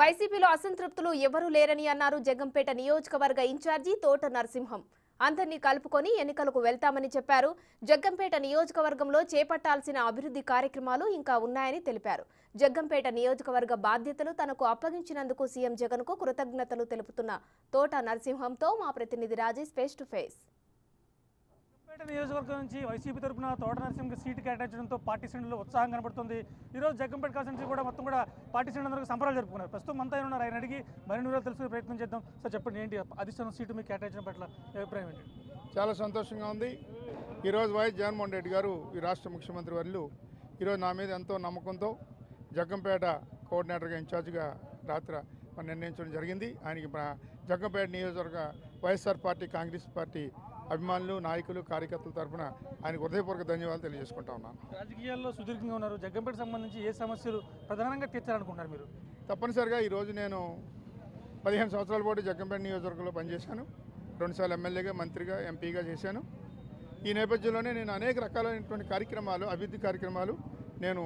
వైసీపీలో అసంతృప్తులు ఎవరూ లేరని అన్నారు జగ్గంపేట నియోజకవర్గ ఇన్ఛార్జి తోట నరసింహం. అందరినీ కలుపుకొని ఎన్నికలకు వెళ్తామని చెప్పారు. జగ్గంపేట నియోజకవర్గంలో చేపట్టాల్సిన అభివృద్ధి కార్యక్రమాలు ఇంకా ఉన్నాయని తెలిపారు. జగ్గంపేట నియోజకవర్గ బాధ్యతలు తనకు అప్పగించినందుకు సీఎం జగన్కు కృతజ్ఞతలు తెలుపుతున్న తోట నరసింహంతో మా ప్రతినిధి Rajesh face to face. Jaggampeta నియోజకవర్గం నుంచి వైసీపీ తరపున తోట నరసింహకి సీటు కేటాయించడంతో పార్టీ శ్రేణుల్లో ఉత్సాహం కనబడుతుంది. ఈరోజు జగ్గంపేట కాన్స్టిట్యూన్సీ కూడా మొత్తం పార్టీ శ్రేణులందరూ సంబరాలు జరుపుకున్నారు. ప్రస్తుతం అంతా ఉన్నారు, ఆయన అడిగి మరిన్ని వివరాలు తెలుసుకునే ప్రయత్నం చేద్దాం. సార్ చెప్పండి, ఏంటి అధిష్టానం సీటు మీకు కేటాయించడం పట్ల అభిప్రాయం ఏంటి? చాలా సంతోషంగా ఉంది. ఈరోజు వైఎస్ జగన్మోహన్ రెడ్డి గారు ఈ రాష్ట్ర ముఖ్యమంత్రి వర్యులు ఈరోజు నా మీద ఎంతో నమ్మకంతో జగ్గంపేట కోఆర్డినేటర్గా ఇన్ఛార్జిగా రాత్రి నిర్ణయించడం జరిగింది. ఆయనకి జగ్గంపేట నియోజకవర్గ వైఎస్ఆర్ పార్టీ కాంగ్రెస్ పార్టీ అభిమానులు, నాయకులు, కార్యకర్తల తరఫున ఆయనకు హృదయపూర్వక ధన్యవాదాలు తెలియజేసుకుంటా ఉన్నాను. రాజకీయాల్లో సుదీర్ఘంగా ఉన్నారు. జగ్గంపేట సంబంధించి ఏ సమస్యలు ప్రధానంగా తీర్చాలనుకుంటున్నారు మీరు? తప్పనిసరిగా ఈరోజు నేను 15 సంవత్సరాల పాటు జగ్గంపేట నియోజకవర్గంలో పనిచేశాను. 2 సార్లు ఎమ్మెల్యేగా, మంత్రిగా, ఎంపీగా చేశాను. ఈ నేపథ్యంలోనే నేను అనేక రకాలైనటువంటి కార్యక్రమాలు, అభివృద్ధి కార్యక్రమాలు నేను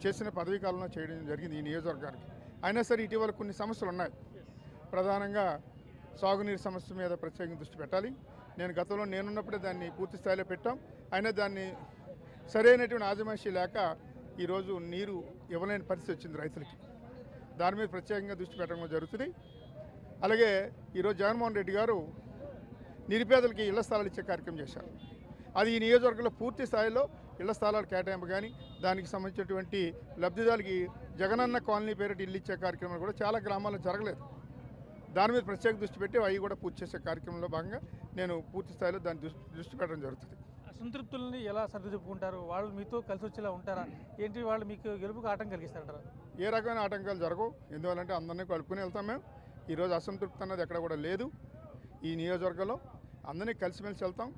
చేసిన పదవీ కాలంలో చేయడం జరిగింది ఈ నియోజకవర్గానికి. అయినా సరే ఇటీవల కొన్ని సమస్యలు ఉన్నాయి. ప్రధానంగా సాగునీరు సమస్య మీద ప్రత్యేకంగా దృష్టి పెట్టాలి. నేను గతంలో నేనున్నప్పుడే దాన్ని పూర్తి స్థాయిలో పెట్టాం. అయినా దాన్ని సరైనటువంటి ఆజమాయిషీ లేక ఈరోజు నీరు ఇవ్వలేని పరిస్థితి వచ్చింది రైతులకి. దాని మీద ప్రత్యేకంగా దృష్టి పెట్టడం జరుగుతుంది. అలాగే ఈరోజు జగన్మోహన్ రెడ్డి గారు నిరుపేదలకి ఇళ్ల స్థలాలు ఇచ్చే కార్యక్రమం చేశారు. అది ఈ నియోజకవర్గంలో పూర్తి స్థాయిలో ఇళ్ల స్థలాలు కేటాయింపు కానీ, దానికి సంబంధించినటువంటి లబ్ధిదారులకి జగనన్న కాలనీ పేరిట ఇల్లు ఇచ్చే కార్యక్రమాలు కూడా చాలా గ్రామాల్లో జరగలేదు. దాని మీద ప్రత్యేక దృష్టి పెట్టి అవి కూడా పూర్తి చేసే కార్యక్రమంలో భాగంగా నేను పూర్తి స్థాయిలో దాన్ని దృష్టి పెట్టడం జరుగుతుంది. అసంతృప్తులని ఎలా సర్దిద్దుకుంటారు? వాళ్ళు మీతో కలిసి వచ్చేలా ఉంటారా? ఏంటి వాళ్ళు మీకు గెలుపుకు ఆటంకం కలిగిస్తారంటారా? ఏ రకమైన ఆటంకాలు జరగవు. ఎందువల్లంటే అందరినీ కలుపుకుని వెళ్తాం. మేము ఈరోజు అసంతృప్తి అన్నది ఎక్కడ కూడా లేదు. ఈ నియోజకవర్గంలో అందరినీ కలిసిమెలిసి వెళ్తాం,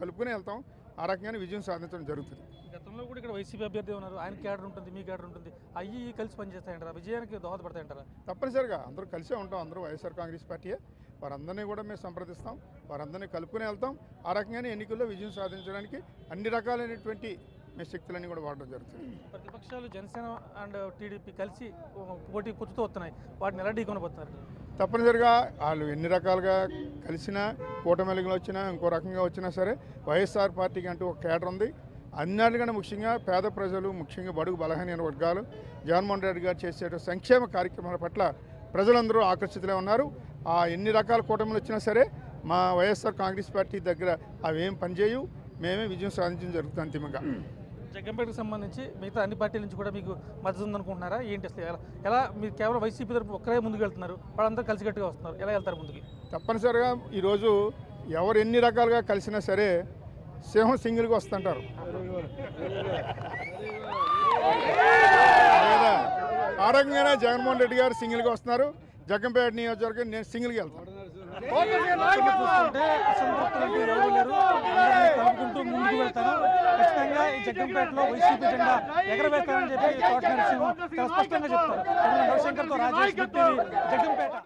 కలుపుకుని వెళ్తాం. ఆ రకంగానే విజయం సాధించడం జరుగుతుంది. గతంలో కూడా ఇక్కడ వైసీపీ అభ్యర్థి ఉన్నారు, ఆయన క్యాడర్ ఉంటుంది, మీ క్యాడర్ ఉంటుంది. అయ్యి కలిసి పనిచేస్తాయంటారా? విజయానికి దోహదపడతాయంటారా? తప్పనిసరిగా అందరూ కలిసే ఉంటాం. అందరూ వైఎస్ఆర్ కాంగ్రెస్ పార్టీయే. వారందరినీ కూడా మేము సంప్రదిస్తాం, వారందరినీ కలుపుకుని వెళ్తాం. ఆ రకంగానే ఎన్నికల్లో విజయం సాధించడానికి అన్ని రకాలైనటువంటి మీ శక్తులన్నీ కూడా వాడడం జరుగుతుంది. ప్రతిపక్షాలు జనసేన అండ్ టీడీపీ కలిసి పోటీ పొత్తుతో వస్తున్నాయి, వాటిని ఎలా ఢీకొనబోతున్నారు? తప్పనిసరిగా వాళ్ళు ఎన్ని రకాలుగా కలిసినా, కూటమిలో వచ్చినా, ఇంకో రకంగా వచ్చినా సరే వైఎస్ఆర్ పార్టీకి అంటూ ఒక కేడర్ ఉంది. అన్నిటికన్నా ముఖ్యంగా పేద ప్రజలు, ముఖ్యంగా బడుగు బలహీన వర్గాలు జగన్మోహన్ రెడ్డి గారు చేసే సంక్షేమ కార్యక్రమాల పట్ల ప్రజలందరూ ఆకర్షితులే ఉన్నారు. ఆ ఎన్ని రకాల కూటమిలు వచ్చినా సరే మా వైఎస్ఆర్ కాంగ్రెస్ పార్టీ దగ్గర అవేం పనిచేయవు. మేమే విజయం సాధించడం జరుగుతుంది అంతిమంగా. జగ్గంపేటకు సంబంధించి మిగతా అన్ని పార్టీల నుంచి కూడా మీకు మద్దతు ఉందనుకుంటున్నారా? ఏంటి అసలు ఎలా మీరు కేవలం వైసీపీ తరపు ఒక్కరే ముందుకు వెళ్తున్నారు, వాళ్ళందరూ కలిసికట్టుగా వస్తున్నారు, ఎలా వెళ్తారు ముందుకి? తప్పనిసరిగా ఈరోజు ఎవరు ఎన్ని రకాలుగా కలిసినా సరే సింహం సింగిల్గా వస్తుంటారు. ఆ రకంగానే జగన్మోహన్ రెడ్డి గారు సింగిల్గా వస్తున్నారు. జగ్గంపేట నియోజకవర్గం నేను సింగిల్గా వెళ్తాను. ముందుకు వెళ్తాను, ఖచ్చితంగా ఈ జగ్గంపేటలో వైసీపీ జెండా ఎగరవేస్తానని చెప్పి తోట నరసింహం చాలా స్పష్టంగా చెప్తారు. రవిశంకర్తో రాజేష్, జగ్గంపేట.